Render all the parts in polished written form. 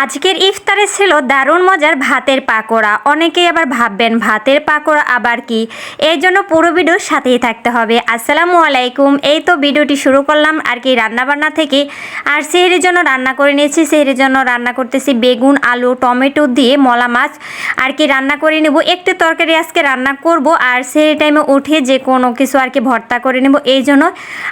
আজকের ইফতারে ছিল দারুণ মজার ভাতের পাকোড়া। অনেকেই আবার ভাববেন ভাতের পাকোড়া আবার কি, এই জন্য পুরো ভিডিওর সাথেই থাকতে হবে। আসসালামু আলাইকুম। এই তো ভিডিওটি শুরু করলাম আর কি রান্নাবান্না থেকে। আর সেহরির জন্য রান্না করে নিয়েছি। সেহরির জন্য রান্না করতেছি বেগুন, আলু, টমেটো দিয়ে মলা মাছ আর কি রান্না করে নেব। একটু তরকারি আজকে রান্না করব আর সেহরি টাইমে উঠে যে কোনো কিছু আর কি ভর্তা করে নেব এই জন্য।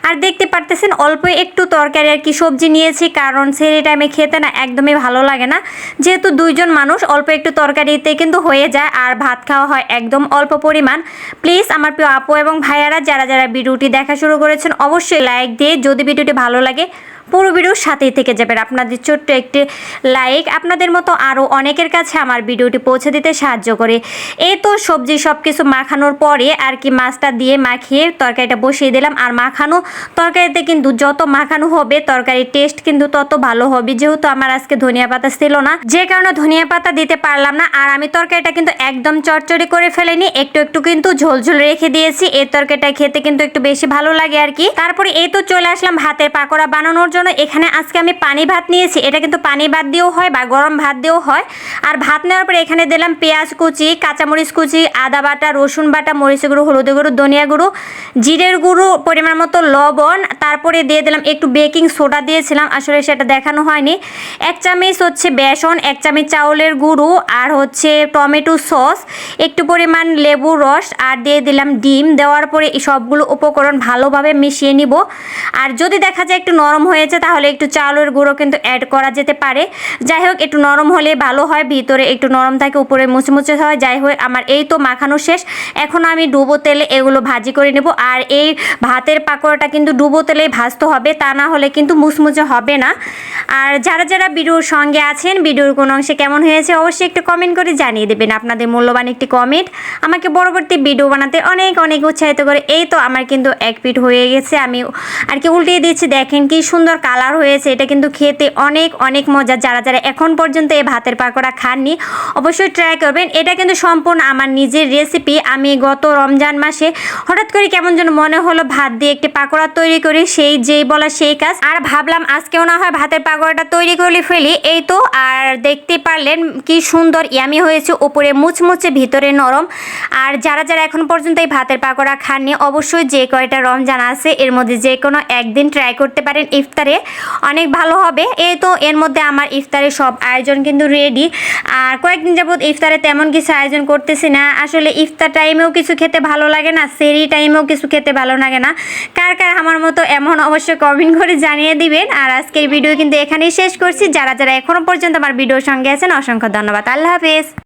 আর দেখতে পারতেছেন অল্প একটু তরকারি আর কি সবজি নিয়েছি, কারণ সেহরি টাইমে খেতে না একদমই ভালো লাগে না। যেহেতু দুইজন মানুষ অল্প একটু তরকারিতে কিন্তু হয়ে যায় আর ভাত খাওয়া হয় একদম অল্প পরিমাণ। প্লিজ আমার প্রিয় আপু এবং ভাইয়ারা যারা যারা ভিডিওটি দেখা শুরু করেছেন অবশ্যই লাইক দিয়ে, যদি ভিডিওটি ভালো লাগে পুরো ভিডিওর সাথেই থেকে যাবেন। আপনাদের ছোট্ট একটি লাইক আপনাদের মতো আরও অনেকের কাছে আমার ভিডিওটি পৌঁছে দিতে সাহায্য করে। এই তো সবজি সব কিছু মাখানোর পরে আর কি মাছটা দিয়ে মাখিয়ে তরকারিটা বসিয়ে দিলাম। আর মাখানো তরকারিতে কিন্তু যত মাখানো হবে তরকারির টেস্ট কিন্তু তত ভালো হবে। যেহেতু আমার আজকে ধনিয়া পাতা ছিল না, যে কারণে ধনিয়া পাতা দিতে পারলাম না। আর আমি তরকারিটা কিন্তু একদম চটচড়ি করে ফেলেনি, একটু একটু কিন্তু ঝোলঝোল রেখে দিয়েছি। এই তরকারিটা খেতে কিন্তু একটু বেশি ভালো লাগে আর কি। তারপরে এই তো চলে আসলাম ভাতের পাকোড়া বানানোর জন্য। এখানে আজকে আমি পানি ভাত নিয়েছি। এটা কিন্তু পানি ভাত দিয়েও হয় বা গরম ভাত দিয়েও হয়। আর ভাত নেওয়ার পরে এখানে দিলাম পেঁয়াজ কুচি, কাঁচামরিচ কুচি, আদা বাটা, রসুন বাটা, মরিচ গুঁড়ো, হলুদ গুঁড়ো, ধনিয়া গুঁড়ো, জিরের গুঁড়ো, পরিমাণ মতো লবণ। তারপরে দিয়ে দিলাম একটু বেকিং সোডা দিয়েছিলাম, আসলে সেটা দেখানো হয়নি। 1 চামচ হচ্ছে বেসন, 1 চামচ চাউলের গুঁড়ো, আর হচ্ছে টমেটো সস, একটু পরিমাণ লেবুর রস, আর দিয়ে দিলাম ডিম। দেওয়ার পরে এই সবগুলো উপকরণ ভালোভাবে মিশিয়ে নিব। আর যদি দেখা যায় একটু নরম হয়েছে তাহলে একটু চাউলের গুঁড়ো কিন্তু অ্যাড করা যেতে পারে। যাই হোক একটু নরম হলে ভালো হয়, ভিতরে একটু নরম থাকে উপরে মুচমুচে হয়। যাই হোক আমার এই তো মাখানো শেষ। এখন আমি ডুবো তেলে এগুলো ভাজি করে নেব। আর এই ভাতের পাকোড়াটা কিন্তু ডুবো তেলেই ভাজতে হবে, তা না হলে কিন্তু মুচমুচে হবে না। আর যারা যারা ভিডিওর সঙ্গে আছেন ভিডিওর কোন অংশে কেমন হয়েছে অবশ্যই একটু কমেন্ট করে জানিয়ে দেবেন। আপনাদের মূল্যবান একটি কমেন্ট আমাকে পরবর্তী ভিডিও বানাতে অনেক অনেক উৎসাহিত করে। এই তো আমার কিন্তু এক পিঠ হয়ে গেছে, আমি আর কি উল্টিয়ে দিচ্ছি। দেখেন কি সুন্দর কালার হয়েছে। এটা কিন্তু খেতে অনেক অনেক মজা। যারা যারা এখন পর্যন্ত এই ভাতের পাকোড়া খাননি অবশ্যই ট্রাই করবেন। এটা কিন্তু সম্পূর্ণ আমার নিজের রেসিপি। আমি গত রমজান মাসে হঠাৎ করে কেমন যেন মনে হলো ভাত দিয়ে একটি পাকোড়া তৈরি করি, সেই যেই বলা সেই কাজ। আর ভাবলাম আজকেও না হয় ভাতের পাকোড়াটা তৈরি করে ফেলি। এই তো আর দেখতে পারলেন কি সুন্দর ইয়ামি হয়েছে, উপরে মুচমুচে ভিতরে নরম। আর যারা যারা এখন পর্যন্ত এই ভাতের পাকোড়া খাননি অবশ্যই যে কয়টা রমজান আছে এর মধ্যে যে কোনো একদিন ট্রাই করতে পারেন, ইফতারে অনেক ভালো হবে। এই তো এর মধ্যে আমার ইফতারের সব আয়োজন কিন্তু রেডি। আর কয়েকদিন যাবত ইফতারে তেমন কিছু আয়োজন করতেছি না। আসলে ইফতার টাইমেও কিছু খেতে ভালো লাগে না, সেরি টাইমেও কিছু খেতে ভালো লাগে না। কার কার আমার মতো এমন অবশ্যই কমেন্ট করে জানিয়ে দিবেন। আর আজকের ভিডিও কিন্তু এখানেই শেষ করছি। যারা যারা এখনো পর্যন্ত আমার ভিডিওর সঙ্গে আছেন অসংখ্য ধন্যবাদ। আল্লাহ হাফেজ।